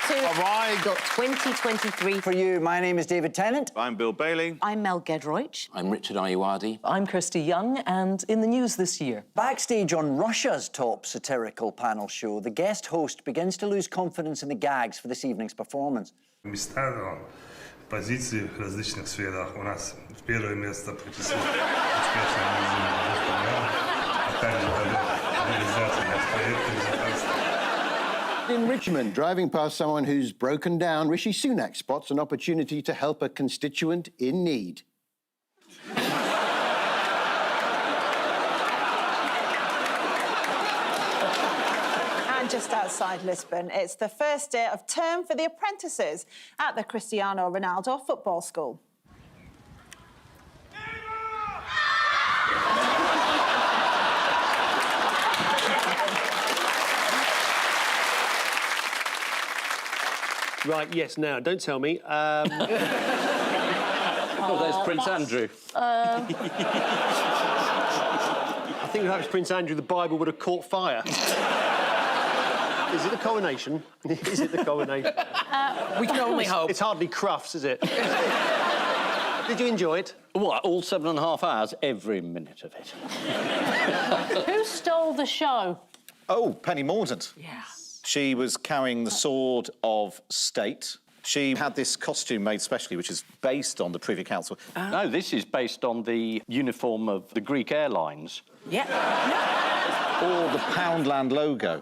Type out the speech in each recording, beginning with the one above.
to All right. 2023. For you, my name is David Tennant. I'm Bill Bailey. I'm Mel Gedroich. I'm Richard Ayoade. I'm Kirsty Young, and in the news this year. Backstage on Russia's top satirical panel show, the guest host begins to lose confidence in the gags for this evening's performance. Места, позиции в различных сферах. У нас в первое место причислили успешные реализации проектов безопасности. In Richmond, driving past someone who's broken down, Rishi Sunak spots an opportunity to help a constituent in need. And just outside Lisbon, it's the first day of term for the apprentices at the Cristiano Ronaldo football school. Right, yes, now, don't tell me. Oh, there's Prince Andrew. I think without Prince Andrew, the Bible would have caught fire. Is it the coronation? Is it the coronation? We can only hope. It's hardly Crufts, is it? Did you enjoy it? What, all 7.5 hours? Every minute of it. Who stole the show? Oh, Penny Mordaunt. Yeah. She was carrying the sword of state. She had this costume made specially, which is based on the Privy Council. No, this is based on the uniform of the Greek airlines. Yeah. Or the Poundland logo.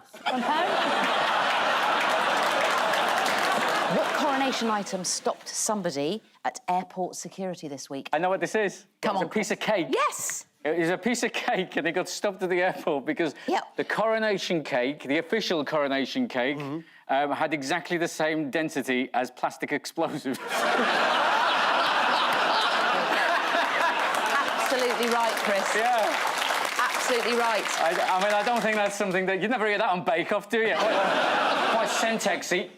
What coronation item stopped somebody at airport security this week? I know what this is. Come on, It's a piece of cake. Yes! It was a piece of cake and it got stopped at the airport because the coronation cake, the official coronation cake, had exactly the same density as plastic explosives. Absolutely right, Chris. Yeah. Absolutely right. I mean, I don't think that's something that... You'd never hear that on Bake Off, do you? Quite Sentexy.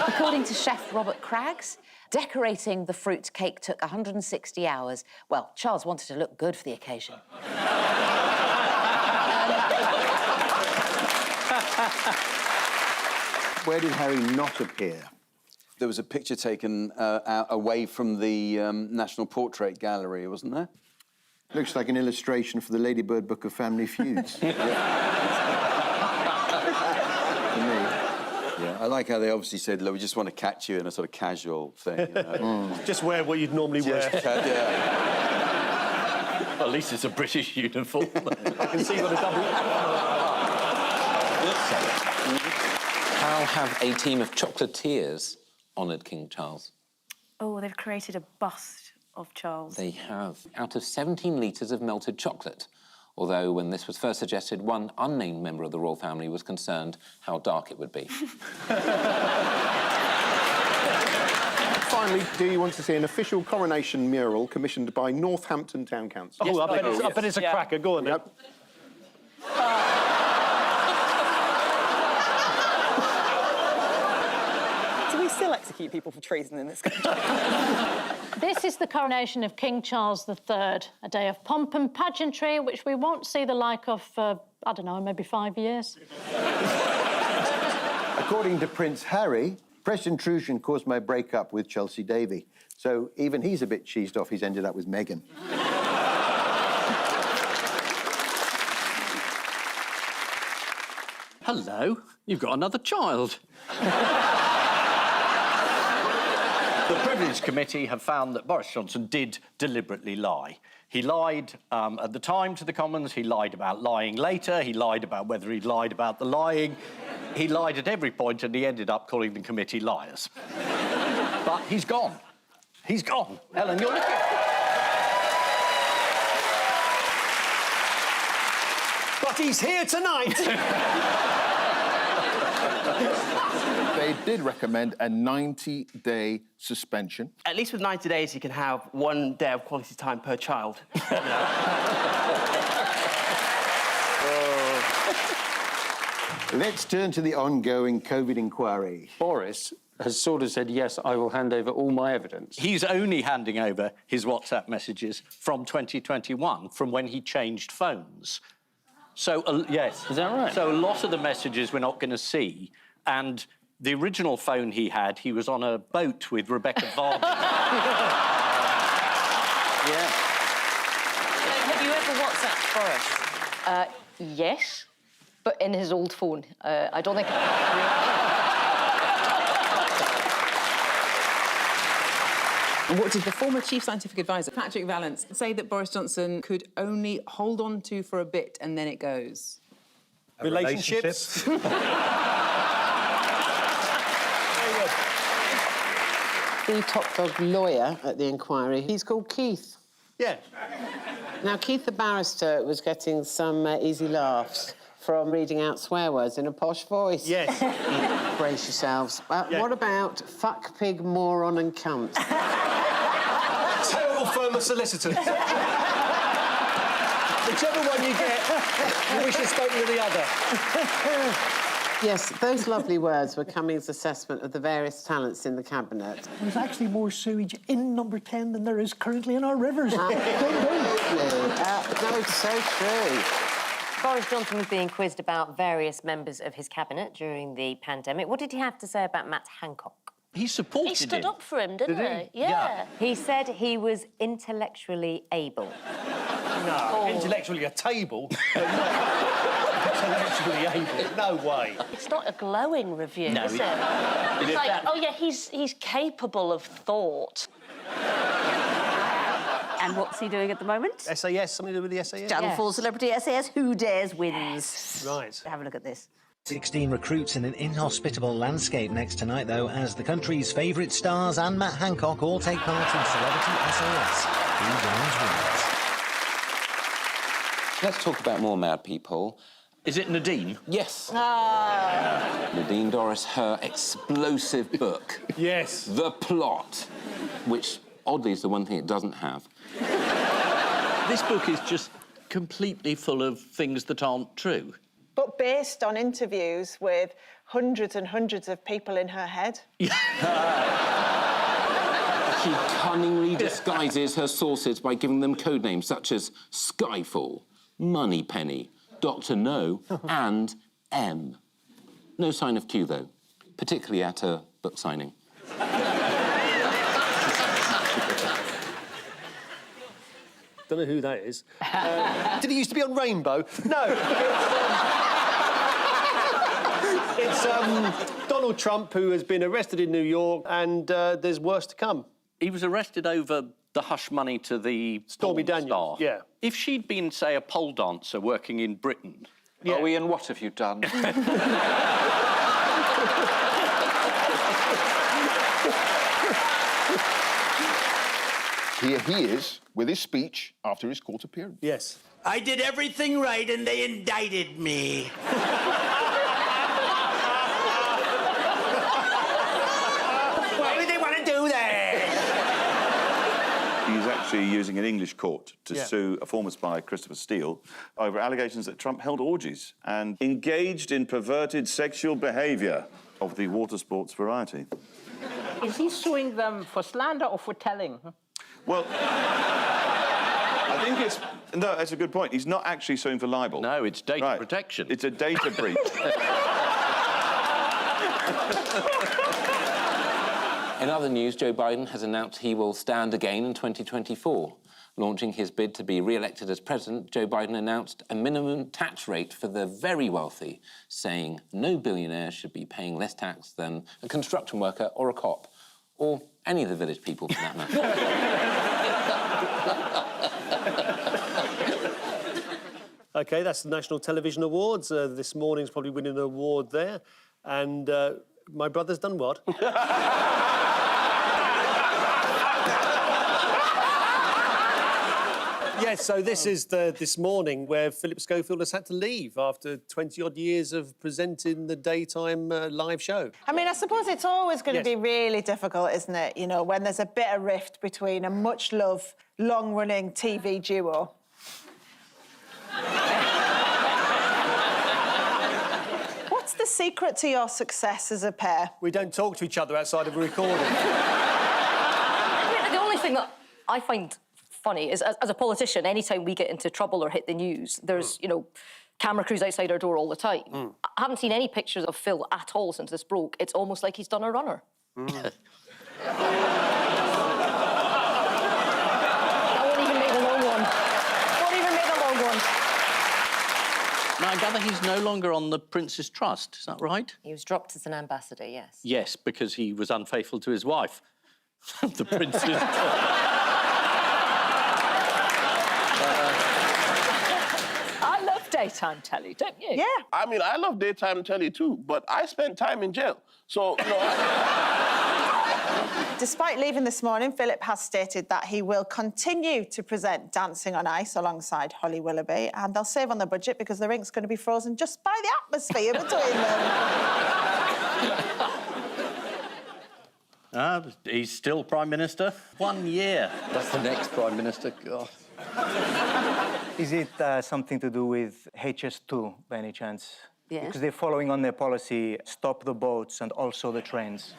According to chef Robert Craggs, decorating the fruit cake took 160 hours. Well, Charles wanted to look good for the occasion. Where did Harry not appear? There was a picture taken away from the National Portrait Gallery, wasn't there? Looks like an illustration for the Ladybird Book of Family Feuds. To me. Yeah, I like how they obviously said, look, we just want to catch you in a sort of casual thing, you know. Just wear what you'd normally wear. Yeah. Well, at least it's a British uniform. I can see what a double... How have a team of chocolatiers honoured King Charles? Oh, they've created a bust of Charles. They have. Out of 17 litres of melted chocolate. Although, when this was first suggested, one unnamed member of the royal family was concerned how dark it would be. Finally, do you want to see an official coronation mural commissioned by Northampton Town Council? Oh, I bet it's a cracker. Go on, then. Yep. Do we still execute people for treason in this country? This is the coronation of King Charles III, a day of pomp and pageantry which we won't see the like of for, I don't know, maybe 5 years. According to Prince Harry, press intrusion caused my breakup with Chelsea Davy. So even he's a bit cheesed off he's ended up with Meghan. Hello, you've got another child. The Privilege Committee have found that Boris Johnson did deliberately lie. He lied at the time to the Commons, he lied about lying later, he lied about whether he'd lied about the lying. He lied at every point and he ended up calling the committee liars. But he's gone. He's gone. Ellen, you're looking... But he's here tonight! They did recommend a 90-day suspension. At least with 90 days, you can have 1 day of quality time per child. Let's turn to the ongoing COVID inquiry. Boris has sort of said, yes, I will hand over all my evidence. He's only handing over his WhatsApp messages from 2021, from when he changed phones. So, yes. Is that right? So a lot of the messages we're not going to see And the original phone he had, he was on a boat with Rebecca Vardy. Yeah. Have you ever WhatsApped Boris? Yes, but in his old phone. I don't think... What did the former Chief Scientific Advisor, Patrick Vallance, say that Boris Johnson could only hold on to for a bit and then it goes? Relationships. The top dog lawyer at the inquiry, he's called Keith. Yeah. Now, Keith the barrister was getting some easy laughs from reading out swear words in a posh voice. Yes. Brace yourselves. What about fuck, pig, moron and cunt? Terrible firm of solicitors. Whichever one you get, you wish you'd spoken to the other. Yes, those lovely words were Cummings' assessment of the various talents in the cabinet. There's actually more sewage in number 10 than there is currently in our rivers. No, it's so true. Boris Johnson was being quizzed about various members of his cabinet during the pandemic. What did he have to say about Matt Hancock? He supported He stood him. up for him, didn't he? Yeah. He said he was intellectually able. No, intellectually a table, but not intellectually able. No way. It's not a glowing review, No, is it? It's like, oh yeah, he's capable of thought. And what's he doing at the moment? SAS, something to do with the SAS? Channel 4 celebrity SAS, Who Dares Wins. Right. Have a look at this. 16 recruits in an inhospitable landscape next tonight, though, as the country's favourite stars and Matt Hancock all take part in Celebrity SAS. Who Dares Wins. Let's talk about more mad people. Is it Nadine? Yes. Ah. Nadine Dorris, her explosive book. Yes. The Plot, which oddly is the one thing it doesn't have. This book is just completely full of things that aren't true. But based on interviews with hundreds and hundreds of people in her head. She cunningly disguises her sources by giving them code names such as Skyfall, Moneypenny, Dr. No, and M. No sign of Q, though, particularly at a book signing. Don't know who that is. Did he used to be on Rainbow? No. It's Donald Trump, who has been arrested in New York, and there's worse to come. He was arrested over the hush money to the Stormy porn Daniels, star. yeah. If she'd been, say, a pole dancer working in Britain... Yeah. Oh, Ian, what have you done? Here he is with his speech after his court appearance. Yes. I did everything right and they indicted me. Why would they want to do that? He's actually using an English court to Yeah. sue a former spy, Christopher Steele, over allegations that Trump held orgies and engaged in perverted sexual behaviour of the water sports variety. Is he suing them for slander or for telling? Well, I think it's... No, that's a good point. He's not actually suing for libel. No, it's data protection. It's a data breach. In other news, Joe Biden has announced he will stand again in 2024. Launching his bid to be re-elected as president, Joe Biden announced a minimum tax rate for the very wealthy, saying no billionaire should be paying less tax than a construction worker or a cop, or any of the village people, for that matter. OK, that's the National Television Awards. This morning's probably winning an award there. And my brother's done what? Yes, so this is this morning where Philip Schofield has had to leave after 20-odd years of presenting the daytime live show. I mean, I suppose it's always going to be really difficult, isn't it? You know, when there's a bit of rift between a much-loved, long-running TV duo. What's the secret to your success as a pair? We don't talk to each other outside of a recording. The only thing that I find funny is, as a politician, any time we get into trouble or hit the news, there's, you know, camera crews outside our door all the time. I haven't seen any pictures of Phil at all since this broke. It's almost like he's done a runner. I won't even make a long one. Won't even make a long one. Now, I gather he's no longer on the Prince's Trust, is that right? He was dropped as an ambassador, yes. Yes, because he was unfaithful to his wife. The Prince's I love daytime telly, don't you? Yeah. I mean, I love daytime telly too, but I spent time in jail. So, you know... Despite leaving this morning, Philip has stated that he will continue to present Dancing on Ice alongside Holly Willoughby, and they'll save on the budget because the rink's going to be frozen just by the atmosphere between them. He's still Prime Minister. 1 year. That's the next Prime Minister. God. Is it something to do with HS2, by any chance? Yes. Because they're following on their policy, stop the boats and also the trains.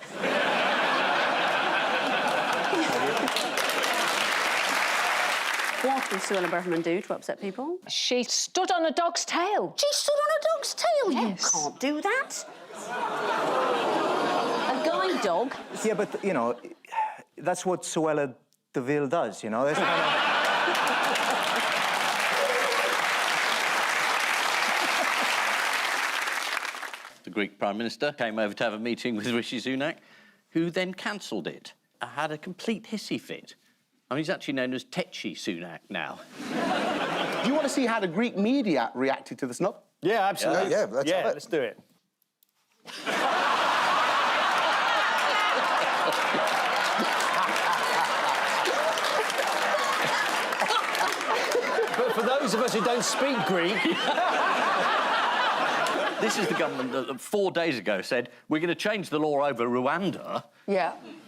What did Suella Braverman do to upset people? She stood on a dog's tail. She stood on a dog's tail? Yes. You can't do that. A guide dog? Yeah, but, you know, that's what Suella Deville does, you know? That's kind of... The Greek Prime Minister came over to have a meeting with Rishi Sunak, who then cancelled it. I had a complete hissy fit. I mean, he's actually known as Tetchy Sunak now. Do you want to see how the Greek media reacted to the snub? Yeah, absolutely. Yeah, let's do it. But for those of us who don't speak Greek... This is the government that 4 days ago said, we're going to change the law over Rwanda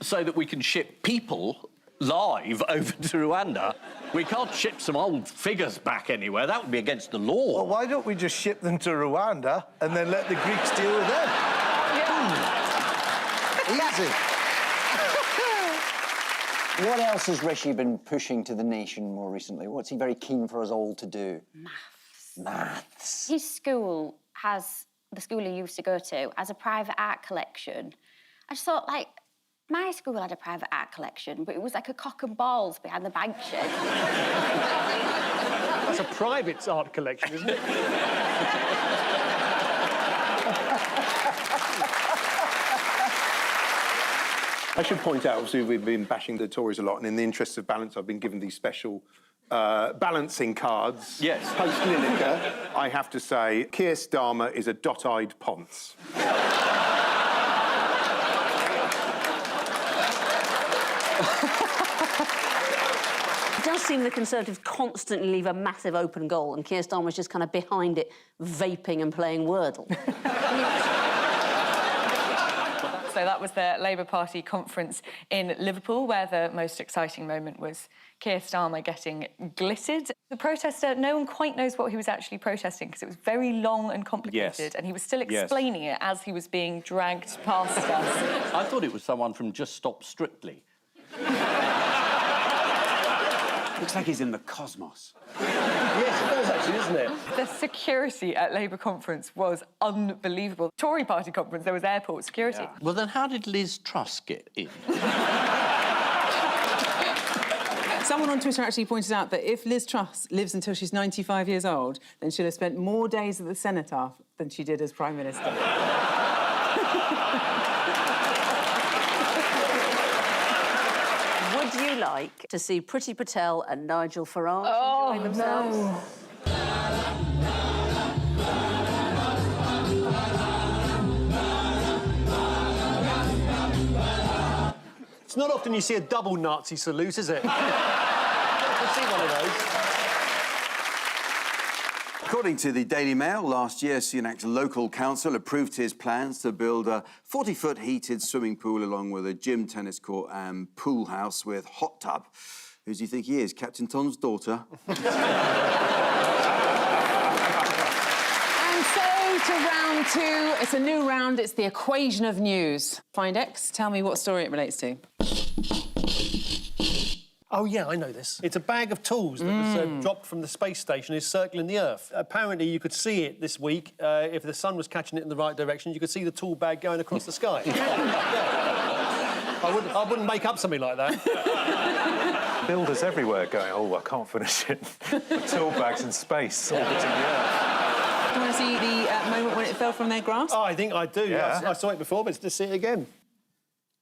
so that we can ship people live over to Rwanda. We can't ship some old figures back anywhere. That would be against the law. Well, why don't we just ship them to Rwanda and then let the Greeks deal with them? Easy. What else has Rishi been pushing to the nation more recently? What's he very keen for us all to do? Maths. His school has, the school he used to go to, has a private art collection. I just thought, like, my school had a private art collection, but it was like a cock and balls behind the bank shed. That's a private art collection, isn't it? I should point out, obviously, we've been bashing the Tories a lot, and in the interest of balance, I've been given these special balancing cards. Yes. Post-Lineker, I have to say, Keir Starmer is a dot-eyed ponce. It does seem the Conservatives constantly leave a massive open goal and Keir Starmer's just kind of behind it, vaping and playing Wordle. So that was the Labour Party conference in Liverpool, where the most exciting moment was Keir Starmer getting glittered. The protester, no one quite knows what he was actually protesting because it was very long and complicated, and he was still explaining it as he was being dragged past us. I thought it was someone from Just Stop Strictly. Looks like he's in the cosmos. Yes, it does actually, doesn't it? The security at Labour conference was unbelievable. Tory party conference, there was airport security. Well, then how did Liz Truss get in? Someone on Twitter actually pointed out that if Liz Truss lives until she's 95 years old, then she'll have spent more days at the cenotaph than she did as Prime Minister. Would you like to see Priti Patel and Nigel Farage enjoying themselves? No. It's not often you see a double Nazi salute, is it? We'll see one of those. According to the Daily Mail, last year, Sunak's local council approved his plans to build a 40-foot heated swimming pool along with a gym, tennis court and pool house with hot tub. Who do you think he is, Captain Tom's daughter? And so to round two, it's a new round, it's the equation of news. Find X, tell me what story it relates to. Oh, yeah, I know this. It's a bag of tools that was dropped from the space station, is circling the Earth. Apparently, you could see it this week. If the sun was catching it in the right direction, you could see the tool bag going across the sky. I wouldn't make up something like that. Builders everywhere going, oh, I can't finish it. The tool bags in space orbiting the Earth. Do you want to see the moment when it fell from their grasp? Oh, I think I do. Yeah. I saw it before, but let's just see it again.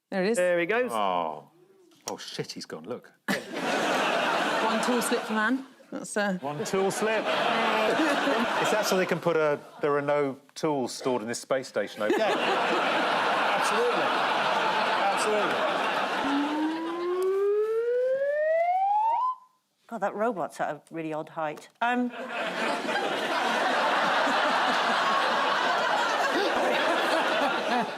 There it is. There he goes. Oh, shit, he's gone, look. One tool slip for man. That's One tool slip. Is that so they can put there are no tools stored in this space station over Yeah. Absolutely. God, that robot's at a really odd height.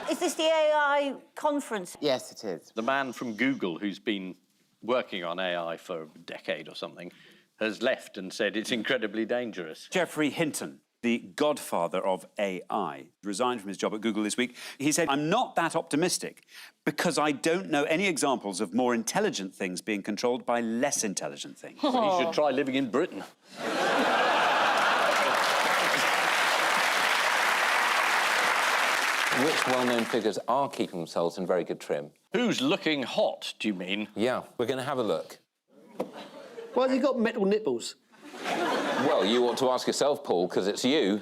Is this the AI conference? Yes, it is. The man from Google who's been working on AI for a decade or something has left and said it's incredibly dangerous. Geoffrey Hinton, the godfather of AI, resigned from his job at Google this week. He said, I'm not that optimistic because I don't know any examples of more intelligent things being controlled by less intelligent things. Well, you should try living in Britain. Which well-known figures are keeping themselves in very good trim? Who's looking hot, do you mean? Yeah, we're going to have a look. Why have you got metal nipples? Well, you ought to ask yourself, Paul, because it's you.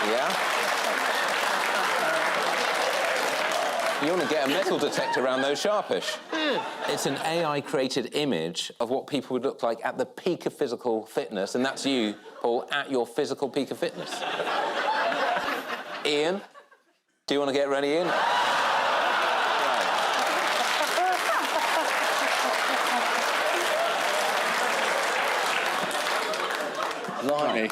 Yeah? You want to get a metal detector around those sharpish. It's an AI-created image of what people would look like at the peak of physical fitness, and that's you, Paul, at your physical peak of fitness. Ian, do you want to get ready, Ian? Blimey.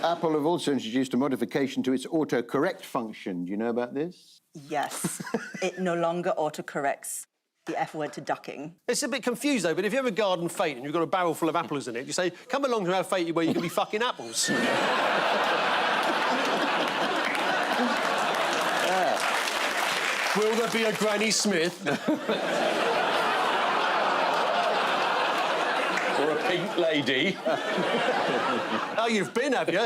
Apple have also introduced a modification to its autocorrect function. Do you know about this? Yes. It no longer autocorrects the F word to ducking. It's a bit confused, though, but if you have a garden fete and you've got a barrel full of apples in it, you say, come along to our fete where you can be fucking apples. Will there be a Granny Smith? Or a pink lady? Oh, you've been, have you?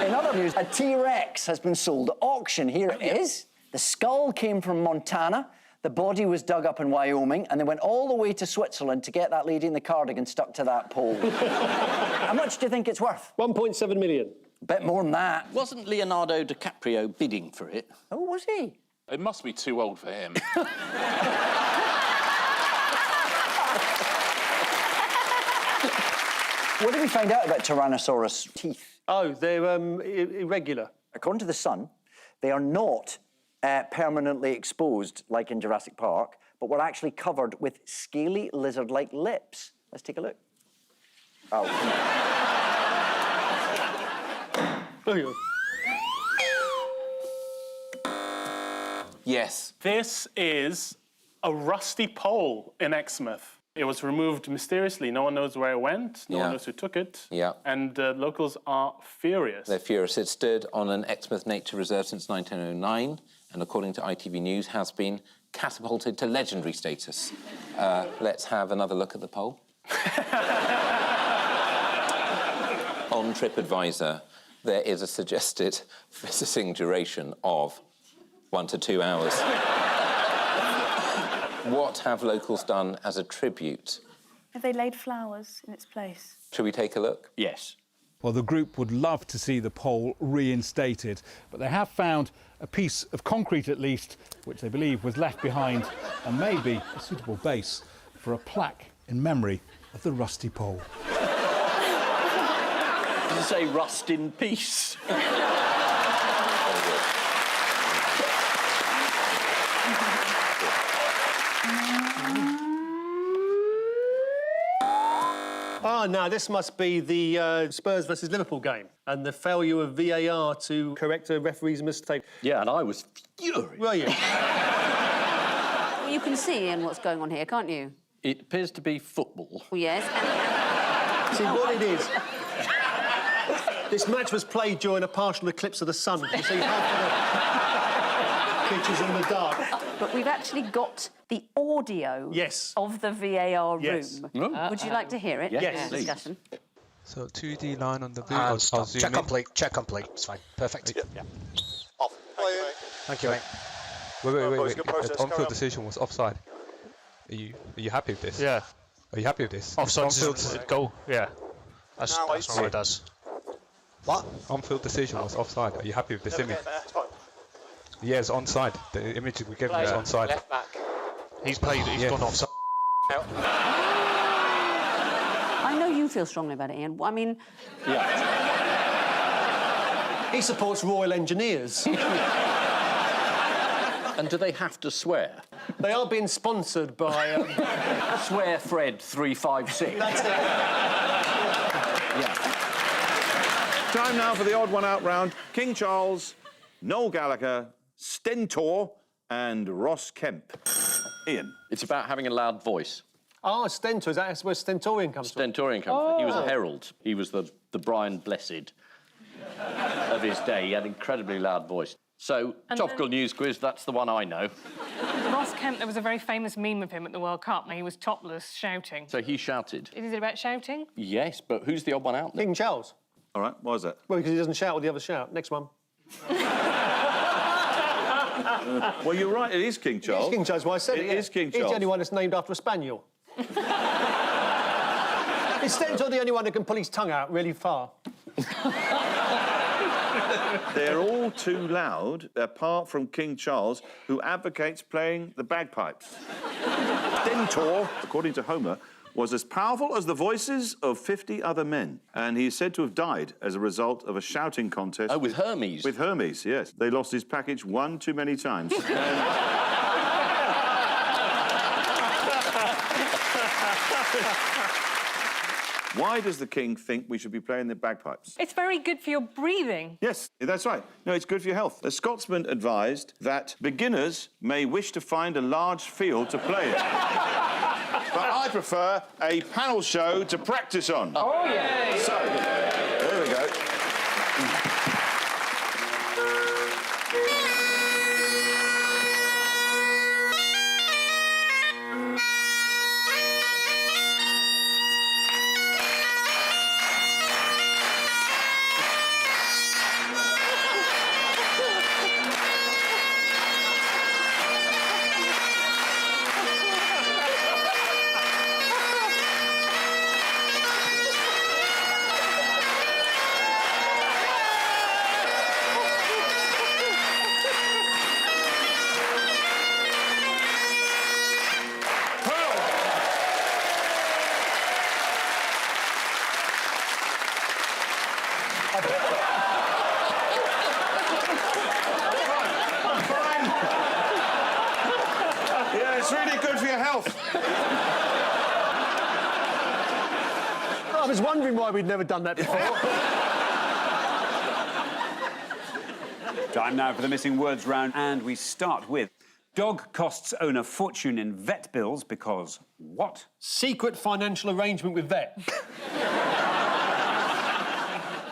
In other news, a T-Rex has been sold at auction. Here it is. The skull came from Montana. The body was dug up in Wyoming, and they went all the way to Switzerland to get that lady in the cardigan stuck to that pole. How much do you think it's worth? 1.7 million. Bit more than that. Wasn't Leonardo DiCaprio bidding for it? Oh, was he? It must be too old for him. What did we find out about Tyrannosaurus teeth? Oh, they're irregular. According to The Sun, they are not permanently exposed like in Jurassic Park, but were actually covered with scaly lizard-like lips. Let's take a look. Oh. Yes. This is a rusty pole in Exmouth. It was removed mysteriously. No one knows where it went. No one knows who took it. Yeah. And locals are furious. They're furious. It stood on an Exmouth nature reserve since 1909, and according to ITV News, has been catapulted to legendary status. Let's have another look at the pole. On TripAdvisor, there is a suggested visiting duration of 1 to 2 hours. What have locals done as a tribute? Have they laid flowers in its place? Should we take a look? Yes. Well, the group would love to see the pole reinstated, but they have found a piece of concrete, at least, which they believe was left behind and may be a suitable base for a plaque in memory of the rusty pole. Did you say rust in peace? Ah, now this must be the Spurs versus Liverpool game and the failure of VAR to correct a referee's mistake. Yeah, and I was furious. Were you? Well, you can see, Ian, what's going on here, can't you? It appears to be football. Well, yes. See, what it is... This match was played during a partial eclipse of the sun. You see, Pictures in the dark. But we've actually got the audio of the VAR room. Would you like to hear it? Yes, for discussion. So 2D line on the view. And stop. Check complete. Check complete. It's fine. Perfect. Yeah. Off. Thank you, mate. Wait. The on-field decision was offside. Are you happy with this? Yeah. Are you happy with this? Offside On-field goal. Yeah. That's what it does. What? On-field decision was offside. Are you happy with this image? Yeah, it's onside. The image we gave you is onside. Left back. He's played it. He's gone offside. I know you feel strongly about it, Ian. I mean... He supports Royal Engineers. And do they have to swear? They are being sponsored by... Swear Fred 356. That's it. Yeah. Time now for the odd one out round. King Charles, Noel Gallagher, Stentor and Ross Kemp. Ian. It's about having a loud voice. Oh, Stentor. Is that where Stentorian comes from? Stentorian comes from. He was a herald. He was the Brian Blessed of his day. He had an incredibly loud voice. So, topical news quiz, that's the one I know. Ross Kemp, there was a very famous meme of him at the World Cup where he was topless shouting. So he shouted? Is it about shouting? Yes, but who's the odd one out then? King Charles. All right, why is that? Well, because he doesn't shout what the others shout. Next one. Well, you're right, it is King Charles. It is King Charles, well, I said it. It is King Charles. He's the only one that's named after a spaniel. Is Stentor the only one that can pull his tongue out really far? They're all too loud, apart from King Charles, who advocates playing the bagpipes. Stentor, according to Homer, was as powerful as the voices of 50 other men, and he's said to have died as a result of a shouting contest. Oh, with Hermes? With Hermes, yes. They lost his package one too many times. Why does the king think we should be playing the bagpipes? It's very good for your breathing. Yes, that's right. No, it's good for your health. A Scotsman advised that beginners may wish to find a large field to play it. But I prefer a panel show to practice on. Oh, yeah. So, there we go. Yeah, it's really good for your health. I was wondering why we'd never done that before. Time now for the missing words round, and we start with dog costs own a fortune in vet bills because what? Secret financial arrangement with vet.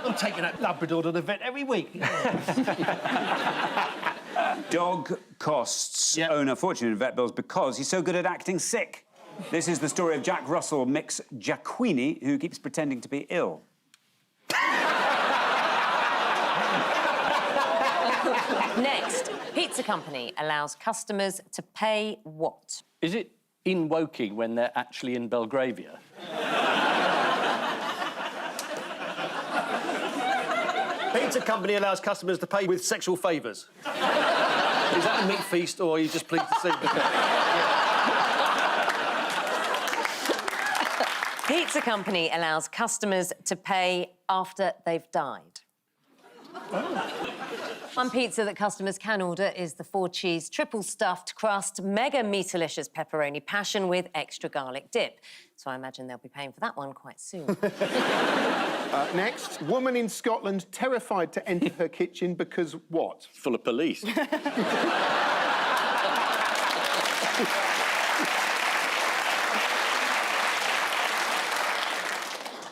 I'm taking that Labrador to the vet every week. Dog costs own a fortune in vet bills because he's so good at acting sick. This is the story of Jack Russell mix Giacchini, who keeps pretending to be ill. Next, pizza company allows customers to pay what? Is it in Woking when they're actually in Belgravia? Pizza company allows customers to pay with sexual favours. Is that a meat feast, or are you just pleased to see me? Pizza company allows customers to pay after they've died. One pizza that customers can order is the 4-cheese triple stuffed crust mega meatalicious pepperoni passion with extra garlic dip. So I imagine they'll be paying for that one quite soon. Next, woman in Scotland terrified to enter her kitchen because what? Full of police.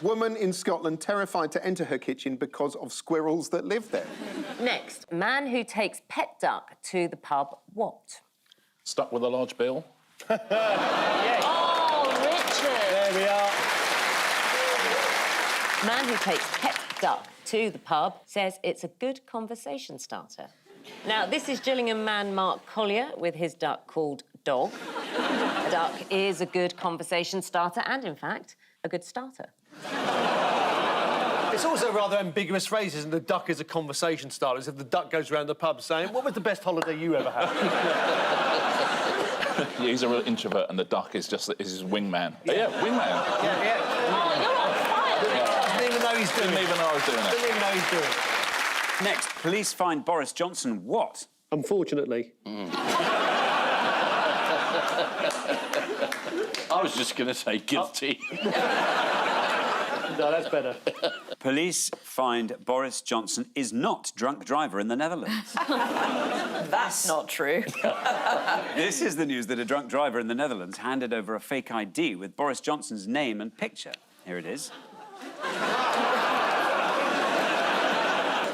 Woman in Scotland terrified to enter her kitchen because of squirrels that live there. Next, man who takes pet duck to the pub, what? Stuck with a large bill. Oh, Richard! There we are. Man who takes pet duck to the pub says it's a good conversation starter. Now, this is Gillingham man Mark Collier with his duck called Dog. A duck is a good conversation starter and, in fact, a good starter. It's also a rather ambiguous phrase, isn't it? The duck is a conversation starter. As if the duck goes around the pub saying, what was the best holiday you ever had? Yeah, he's a real introvert, and the duck is just his wingman. Yeah, wingman. Yeah. Oh, you're on fire! Doesn't even know he's doing it. Didn't even know I was doing it. Doesn't even know he's doing it. Next, police find Boris Johnson what? Unfortunately. I was just going to say guilty. No, that's better. Police find Boris Johnson is not drunk driver in the Netherlands. That's not true. This is the news that a drunk driver in the Netherlands handed over a fake ID with Boris Johnson's name and picture. Here it is.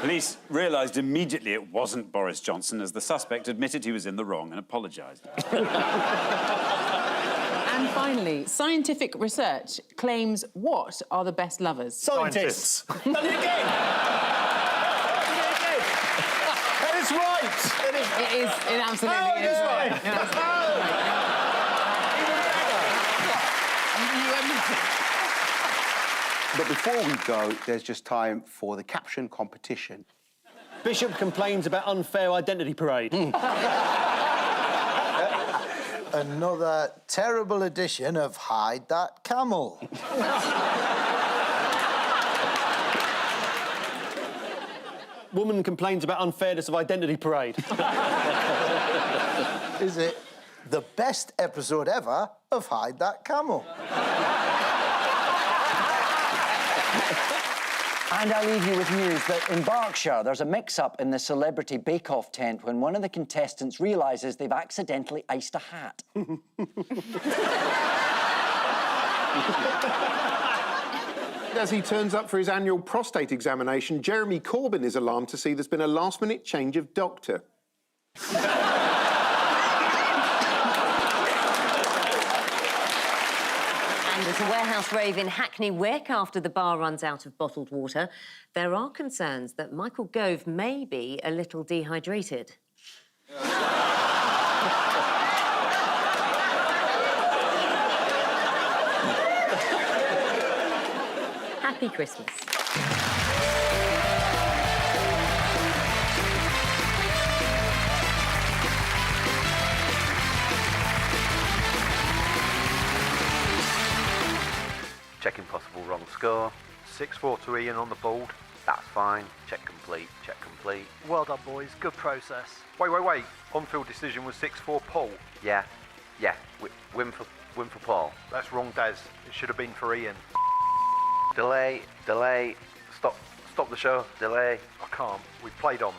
Police realised immediately it wasn't Boris Johnson, as the suspect admitted he was in the wrong and apologised. And finally, scientific research claims what are the best lovers? Scientists. Done it again! That is right! It absolutely is right. But before we go, there's just time for the caption competition. Bishop complains about unfair identity parade. Another terrible edition of Hide That Camel. Woman complains about unfairness of identity parade. Is it the best episode ever of Hide That Camel? And I leave you with news that in Berkshire, there's a mix-up in the Celebrity Bake-Off tent when one of the contestants realises they've accidentally iced a hat. As he turns up for his annual prostate examination, Jeremy Corbyn is alarmed to see there's been a last-minute change of doctor. And there's a warehouse rave in Hackney Wick after the bar runs out of bottled water. There are concerns that Michael Gove may be a little dehydrated. Happy Christmas. Checking possible wrong score. 6-4 to Ian on the board. That's fine. Check complete. Check complete. Well done, boys. Good process. Wait. On-field decision was 6-4 Paul. Yeah. Win for Paul. That's wrong, Des. It should have been for Ian. Delay. Stop the show. Delay. I can't. We've played on.